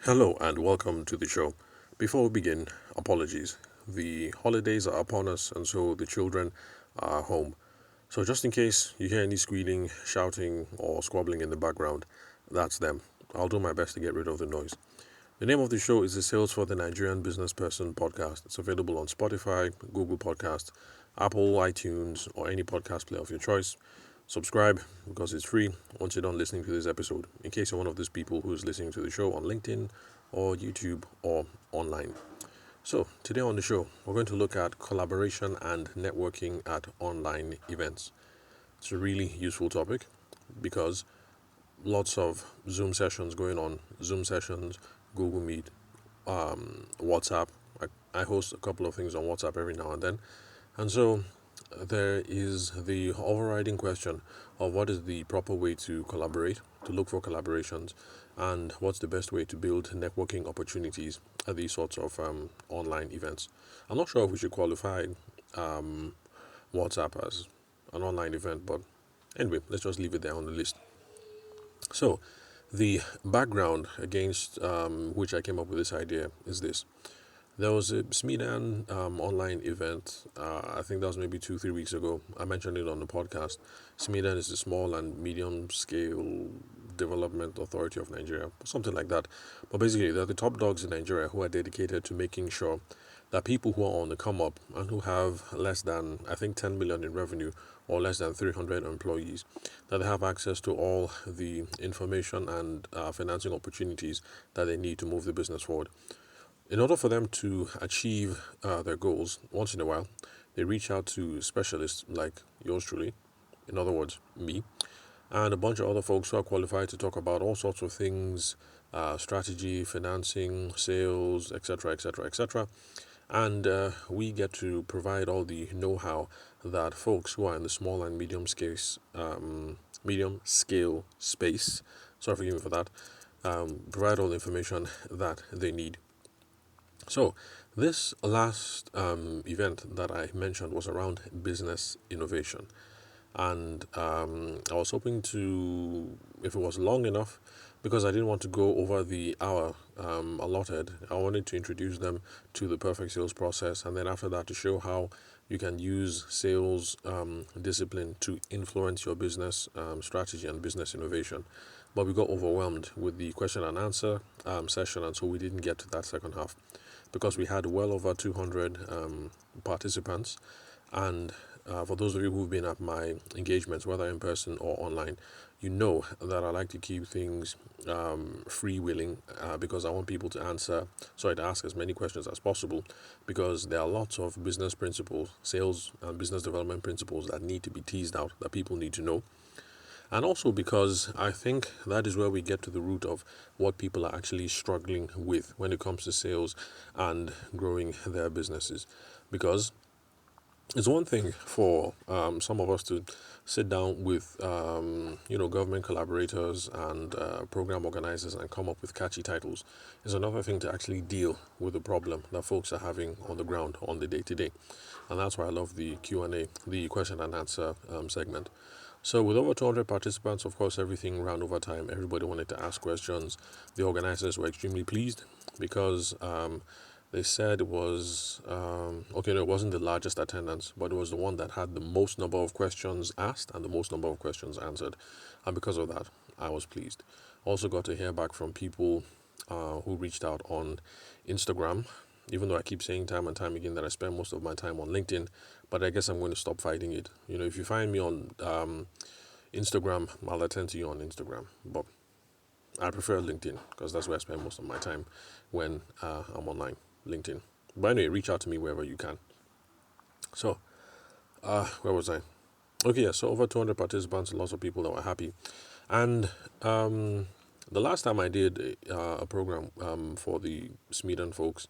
Hello and welcome to the show. Before we begin, apologies. The holidays are upon us and so the children are home. So just in case you hear any squealing, shouting or squabbling in the background, that's them. I'll do my best to get rid of the noise. The name of the show is the Sales for the Nigerian Business Person podcast. It's available on Spotify, Google Podcast, Apple, iTunes, or any podcast player of your choice. Subscribe because it's free once you're done listening to this episode, in case you're one of those people who's listening to the show on LinkedIn or YouTube or online. So, today on the show, we're going to look at collaboration and networking at online events. It's a really useful topic because lots of Zoom sessions going on, Zoom sessions, Google Meet, WhatsApp. I host a couple of things on WhatsApp every now and then. And so there is the overriding question of what is the proper way to collaborate, to look for collaborations, and what's the best way to build networking opportunities at these sorts of online events. I'm not sure if we should qualify WhatsApp as an online event, but anyway, let's just leave it there on the list. So, the background against which I came up with this idea is this. There was a SMEDAN online event, I think that was maybe 2-3 weeks ago. I mentioned it on the podcast. SMEDAN is the Small and Medium Scale Development Authority of Nigeria, something like that. But basically, they're the top dogs in Nigeria who are dedicated to making sure that people who are on the come up and who have less than, I think, 10 million in revenue or less than 300 employees, that they have access to all the information and financing opportunities that they need to move the business forward. In order for them to achieve their goals, once in a while, they reach out to specialists like yours truly, in other words, me, and a bunch of other folks who are qualified to talk about all sorts of things, strategy, financing, sales, etc., etc., etc. And we get to provide all the know-how that folks who are in the small and medium scale space, sorry, forgive me for that, provide all the information that they need. So, this last event that I mentioned was around business innovation. And I was hoping to, if it was long enough, because I didn't want to go over the hour allotted, I wanted to introduce them to the perfect sales process. And then after that, to show how you can use sales discipline to influence your business strategy and business innovation. But we got overwhelmed with the question and answer session, and so we didn't get to that second half because we had well over 200 participants. And for those of you who've been at my engagements, whether in person or online, you know that I like to keep things freewheeling because I want people to ask as many questions as possible, because there are lots of business principles, sales and business development principles that need to be teased out, that people need to know. And also because I think that is where we get to the root of what people are actually struggling with when it comes to sales and growing their businesses. Because it's one thing for some of us to sit down with, government collaborators and program organizers and come up with catchy titles. It's another thing to actually deal with the problem that folks are having on the ground on the day-to-day. And that's why I love the Q&A, the question and answer segment. So with over 200 participants, of course, everything ran over time. Everybody wanted to ask questions. The organizers were extremely pleased because they said it was, it wasn't the largest attendance, but it was the one that had the most number of questions asked and the most number of questions answered. And because of that, I was pleased. Also got to hear back from people who reached out on Instagram, even though I keep saying time and time again that I spend most of my time on LinkedIn, but I guess I'm going to stop fighting it. If you find me on Instagram, I'll attend to you on Instagram, but I prefer LinkedIn because that's where I spend most of my time when I'm online, LinkedIn. But anyway, reach out to me wherever you can. So, where was I? Okay, yeah, so over 200 participants, lots of people that were happy. And the last time I did a program for the SMEDAN folks,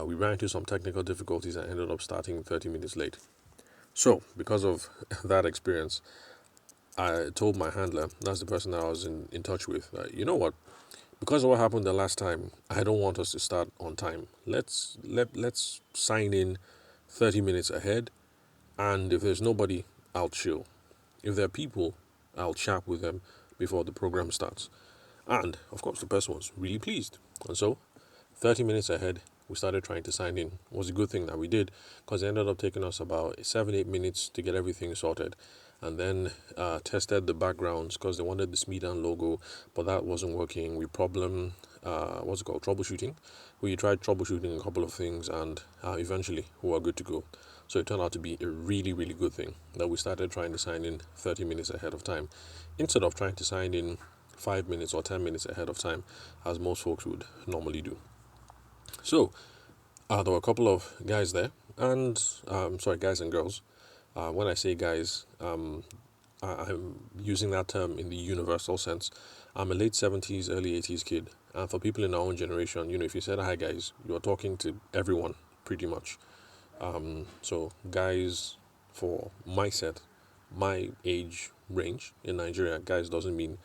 we ran into some technical difficulties and ended up starting 30 minutes late. So, because of that experience, I told my handler, that's the person that I was in touch with, you know what? Because of what happened the last time, I don't want us to start on time. Let's sign in 30 minutes ahead, and if there's nobody, I'll chill. If there are people, I'll chat with them before the program starts. And of course, the person was really pleased. And so, 30 minutes ahead, we started trying to sign in. It was a good thing that we did, because it ended up taking us about 7-8 minutes to get everything sorted. And then tested the backgrounds because they wanted the SMEDAN logo, but that wasn't working. We what's it called, troubleshooting. We tried troubleshooting a couple of things, and eventually we were good to go. So it turned out to be a really, really good thing that we started trying to sign in 30 minutes ahead of time, instead of trying to sign in 5 minutes or 10 minutes ahead of time, as most folks would normally do. So there were a couple of guys there, and guys and girls. When I say guys, I'm using that term in the universal sense. I'm a late 70s, early 80s kid. And for people in our own generation, if you said hi guys, you're talking to everyone pretty much. So guys, for my set, my age range in Nigeria, guys doesn't mean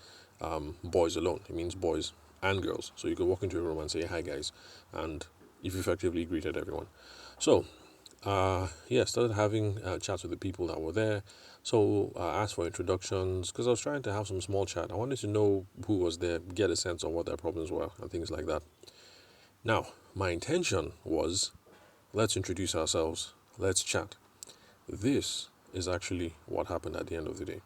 boys alone. It means boys and girls. So you could walk into a room and say hi guys, and you've effectively greeted everyone. So started having chats with the people that were there. So asked for introductions because I was trying to have some small chat. I wanted to know who was there, get a sense of what their problems were and things like that. Now, my intention was, let's introduce ourselves, let's chat. This is actually what happened at the end of the day.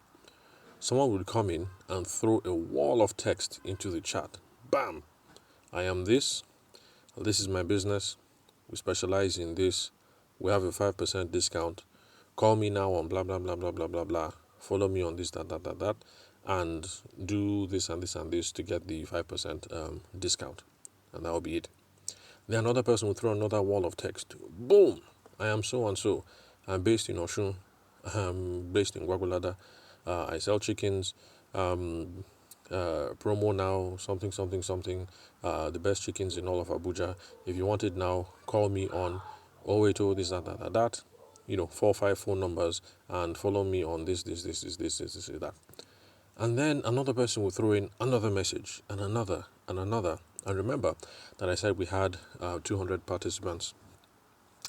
Someone would come in and throw a wall of text into the chat. Bam! I am this. This is my business. We specialize in this. We have a 5% discount. Call me now on blah, blah, blah, blah, blah, blah, blah. Follow me on this, that, and do this and this and this to get the 5% discount. And that will be it. Then another person will throw another wall of text. Boom! I am so and so. I'm based in Oshun. I'm based in Gwagwalada. I sell chickens. Promo now, something, something, something. The best chickens in all of Abuja. If you want it now, call me on 080 this, that. 4-5 phone numbers, and follow me on this, that. And then another person will throw in another message, and another, and another. And remember that I said we had 200 participants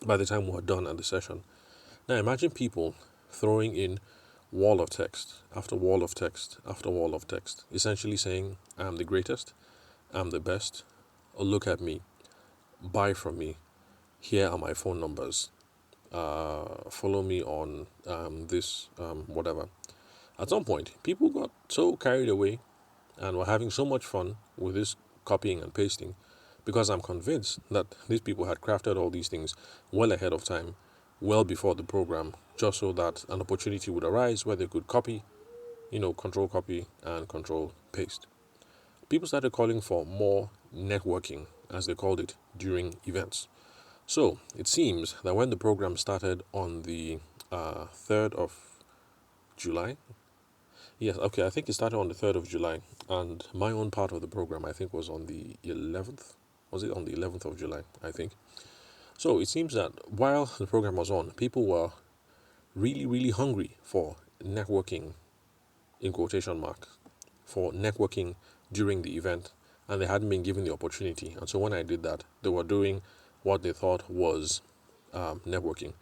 by the time we were done at the session. Now imagine people throwing in wall of text after wall of text after wall of text, essentially saying, I'm the greatest, I'm the best, look at me, buy from me, here are my phone numbers, follow me on whatever. At some point, people got so carried away and were having so much fun with this copying and pasting, because I'm convinced that these people had crafted all these things well ahead of time, well before the program, just so that an opportunity would arise where they could copy, control copy and control paste. People started calling for more networking, as they called it, during events. So it seems that when the program started on the 3rd of July, yes, okay, I think it started on the 3rd of July, and my own part of the program, I think, was on the 11th. Was it on the 11th of July, I think? So it seems that while the program was on, people were really, really hungry for networking, in quotation marks, for networking during the event, and they hadn't been given the opportunity. And so when I did that, they were doing what they thought was networking,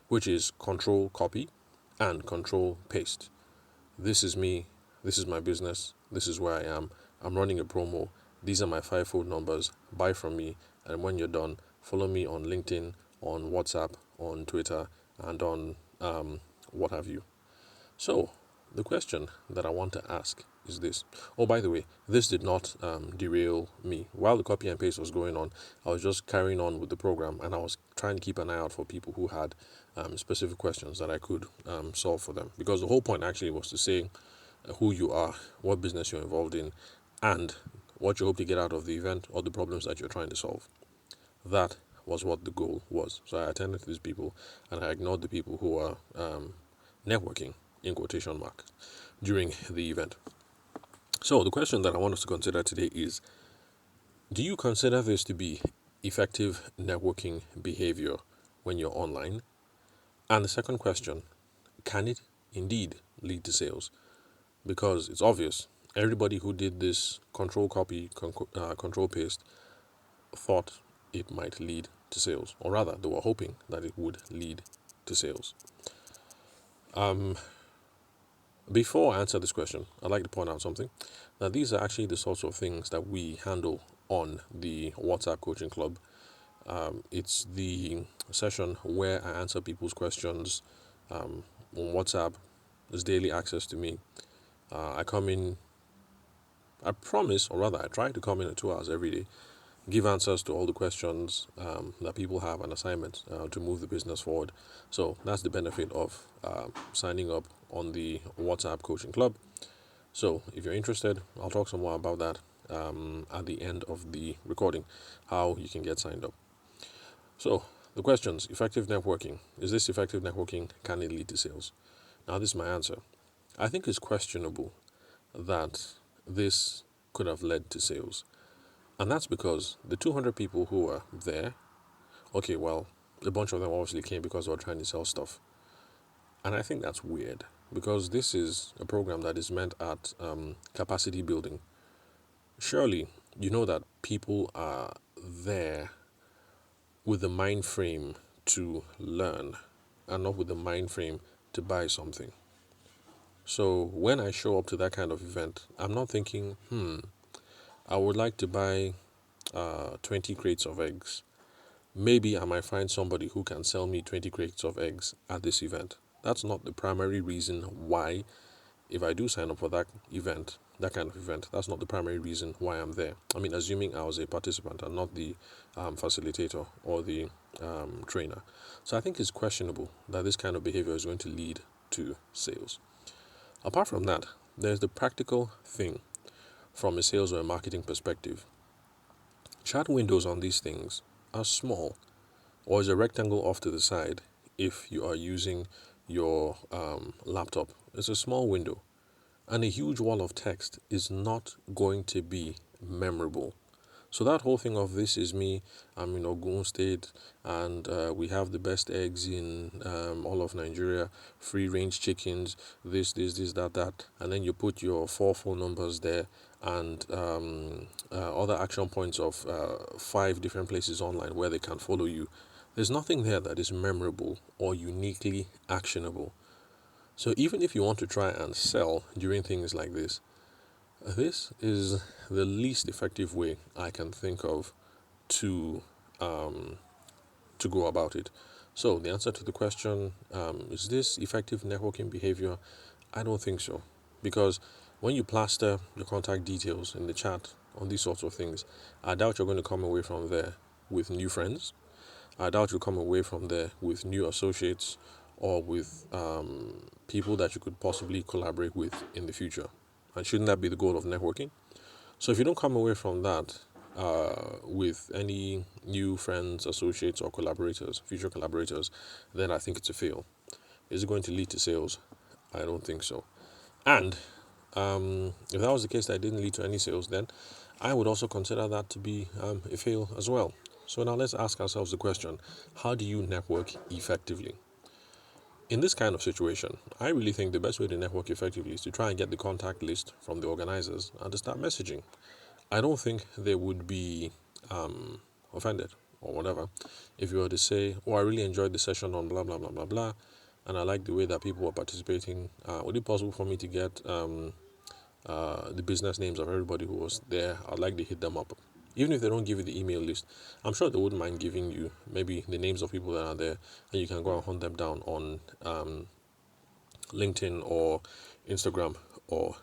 which is control copy and control paste. This is me, this is my business, this is where I am, I'm running a promo, these are my 5 phone numbers, buy from me, and when you're done, follow me on LinkedIn, on WhatsApp, on Twitter, and on what have you. So, the question that I want to ask is this. Oh, by the way, this did not derail me. While the copy and paste was going on, I was just carrying on with the program, and I was trying to keep an eye out for people who had specific questions that I could solve for them. Because the whole point actually was to say who you are, what business you're involved in, and what you hope to get out of the event or the problems that you're trying to solve. That was what the goal was. So I attended to these people, and I ignored the people who were networking, in quotation marks, during the event. So the question that I want us to consider today is, do you consider this to be effective networking behavior when you're online? And the second question, can it indeed lead to sales? Because it's obvious, everybody who did this control copy, control paste thought it might lead to sales, or rather they were hoping that it would lead to sales. Before I answer this question, I'd like to point out something. That these are actually the sorts of things that we handle on the WhatsApp Coaching Club. It's the session where I answer people's questions on WhatsApp. There's daily access to me. I come in, I promise, or rather, I try to come in at 2 hours every day, give answers to all the questions that people have, and assignments to move the business forward. So that's the benefit of signing up on the WhatsApp Coaching Club. So if you're interested, I'll talk some more about that at the end of the recording, how you can get signed up. So the questions: effective networking. Is this effective networking? Can it lead to sales? Now, this is my answer. I think it's questionable that this could have led to sales. And that's because the 200 people who were there, okay, well, a bunch of them obviously came because they were trying to sell stuff. And I think that's weird because this is a program that is meant at capacity building. Surely, you know that people are there with the mind frame to learn and not with the mind frame to buy something. So when I show up to that kind of event, I'm not thinking, I would like to buy 20 crates of eggs. Maybe I might find somebody who can sell me 20 crates of eggs at this event. That's not the primary reason why, if I do sign up for that event, that kind of event, that's not the primary reason why I'm there. I mean, assuming I was a participant and not the facilitator or the trainer. So I think it's questionable that this kind of behavior is going to lead to sales. Apart from that, there's the practical thing from a sales or a marketing perspective. Chat windows on these things are small, or is a rectangle off to the side if you are using your laptop. It's a small window, and a huge wall of text is not going to be memorable. So that whole thing of this is me, I'm in Ogun State, and we have the best eggs in all of Nigeria, free range chickens, this, that, and then you put your 4 phone numbers there and other action points of 5 different places online where they can follow you. There's nothing there that is memorable or uniquely actionable. So even if you want to try and sell during things like this is the least effective way I can think of to go about it. So the answer to the question, is this effective networking behavior? I don't think so, because when you plaster your contact details in the chat on these sorts of things, I doubt you're going to come away from there with new friends. I doubt you'll come away from there with new associates or with people that you could possibly collaborate with in the future. And shouldn't that be the goal of networking? So if you don't come away from that with any new friends, associates, or collaborators, future collaborators, then I think it's a fail. Is it going to lead to sales? I don't think so. And if that was the case that it didn't lead to any sales, then I would also consider that to be a fail as well. So now let's ask ourselves the question: how do you network effectively? In this kind of situation, I really think the best way to network effectively is to try and get the contact list from the organizers and to start messaging. I don't think they would be offended or whatever if you were to say, "Oh, I really enjoyed the session on blah blah blah blah blah, and I like the way that people were participating. Would it be possible for me to get the business names of everybody who was there? I'd like to hit them up." Even if they don't give you the email list, I'm sure they wouldn't mind giving you maybe the names of people that are there, and you can go and hunt them down on LinkedIn or Instagram or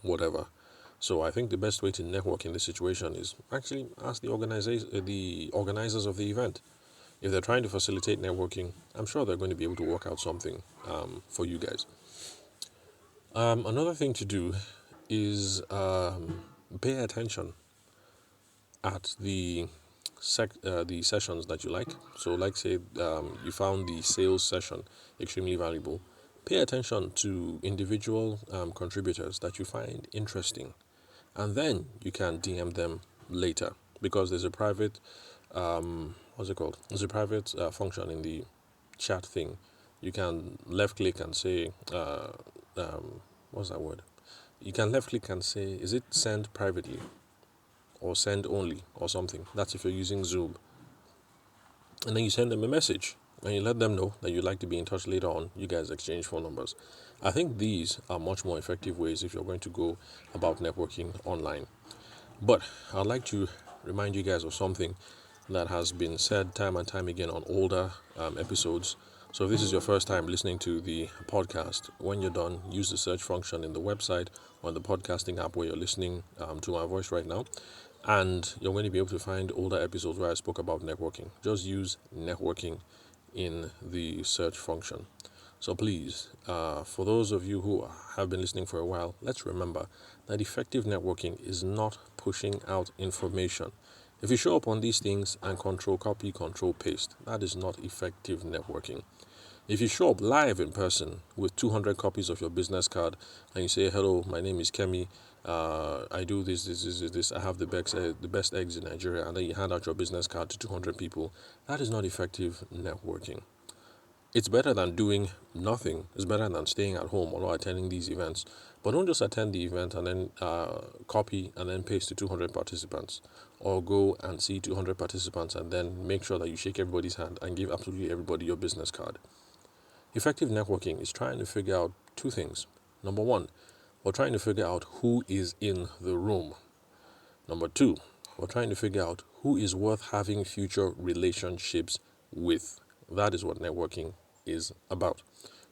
whatever. So I think the best way to network in this situation is actually ask the organizers of the event. If they're trying to facilitate networking, I'm sure they're going to be able to work out something for you guys. Another thing to do is pay attention at the sessions that you like. So, like say, you found the sales session extremely valuable. Pay attention to individual contributors that you find interesting, and then you can DM them later because there's a private what's it called? There's a private function in the chat thing. You can left click and say what's that word? You can left click and say, is it send privately or send only or something? That's if you're using Zoom. And then you send them a message and you let them know that you'd like to be in touch later on, you guys exchange phone numbers. I think these are much more effective ways if you're going to go about networking online. But I'd like to remind you guys of something that has been said time and time again on older episodes. So if this is your first time listening to the podcast, when you're done, use the search function in the website or in the podcasting app where you're listening to my voice right now. And you're going to be able to find older episodes where I spoke about networking. Just use networking in the search function. So please, for those of you who have been listening for a while, let's remember that effective networking is not pushing out information. If you show up on these things and control copy, control paste, that is not effective networking. If you show up live in person with 200 copies of your business card and you say, hello, my name is Kemi, I do this, I have the best eggs in Nigeria, and then you hand out your business card to 200 people, that is not effective networking. It's better than doing nothing. It's better than staying at home or not attending these events. But don't just attend the event and then copy and then paste to 200 participants. Or go and see 200 participants and then make sure that you shake everybody's hand and give absolutely everybody your business card. Effective networking is trying to figure out two things. Number one, we're trying to figure out who is in the room. Number two, we're trying to figure out who is worth having future relationships with. That is what networking is about.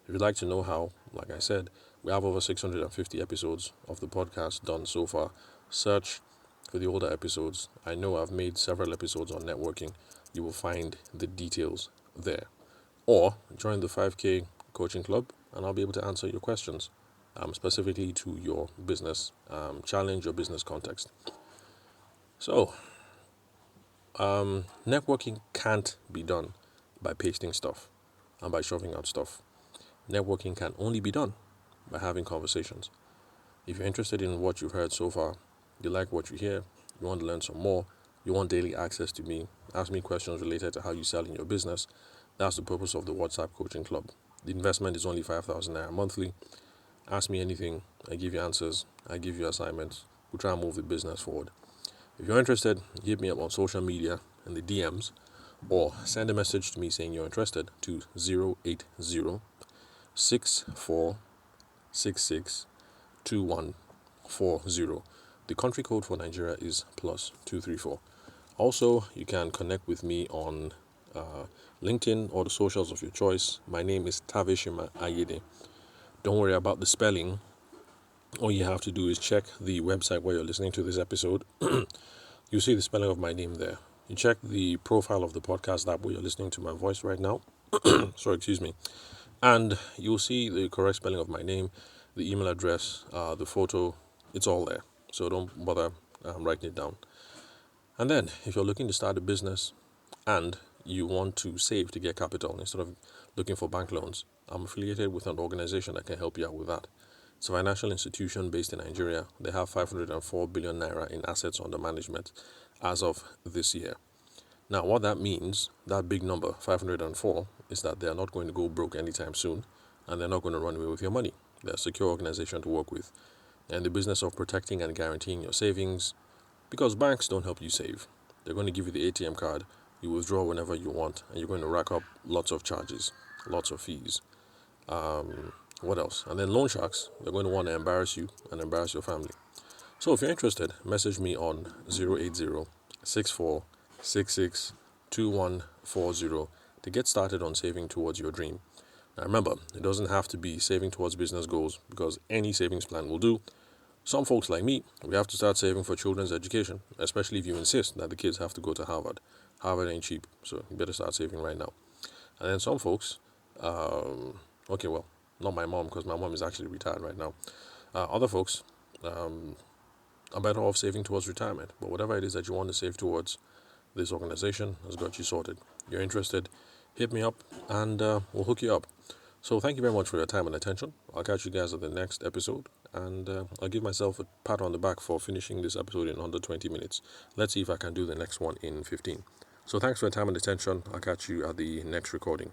If you'd like to know how, like I said, we have over 650 episodes of the podcast done so far. Search for the older episodes. I know I've made several episodes on networking. You will find the details there. Or join the 5K coaching club and I'll be able to answer your questions specifically to your business challenge, your business context. So, networking can't be done by pasting stuff and by shoving out stuff. Networking can only be done by having conversations. If you're interested in what you've heard so far, you like what you hear, you want to learn some more, you want daily access to me, ask me questions related to how you sell in your business, that's the purpose of the WhatsApp coaching club. The investment is only 5,000 naira monthly. Ask me anything, I give you answers, I give you assignments, we try and move the business forward. If you're interested, hit me up on social media in the DMs or send a message to me saying you're interested to 080 6466 2140. The country code for Nigeria is +234. Also, you can connect with me on LinkedIn or the socials of your choice. My name is Tavishima Ayede. Don't worry about the spelling. All you have to do is check the website where you're listening to this episode. You see the spelling of my name there. You check the profile of the podcast app where you're listening to my voice right now. Sorry, excuse me. And you'll see the correct spelling of my name, the email address, the photo. It's all there. So don't bother writing it down. And then, if you're looking to start a business and you want to save to get capital instead of looking for bank loans, I'm affiliated with an organization that can help you out with that. It's a financial institution based in Nigeria. They have 504 billion naira in assets under management as of this year. Now, what that means, that big number, 504, is that they're not going to go broke anytime soon, and they're not going to run away with your money. They're a secure organization to work with. And the business of protecting and guaranteeing your savings, because banks don't help you save. They're going to give you the ATM card, you withdraw whenever you want, and you're going to rack up lots of charges, lots of fees. What else? And then loan sharks, they're going to want to embarrass you and embarrass your family. So if you're interested, message me on 080 6466 2140 to get started on saving towards your dream. Now remember, it doesn't have to be saving towards business goals because any savings plan will do. Some folks like me, we have to start saving for children's education, especially if you insist that the kids have to go to Harvard. Harvard ain't cheap, so you better start saving right now. And then some folks, not my mom because my mom is actually retired right now. Other folks are better off saving towards retirement. But whatever it is that you want to save towards, this organization has got you sorted. You're interested, hit me up and we'll hook you up. So thank you very much for your time and attention. I'll catch you guys at the next episode. And I'll give myself a pat on the back for finishing this episode in under 20 minutes. Let's see if I can do the next one in 15. So thanks for your time and attention. I'll catch you at the next recording.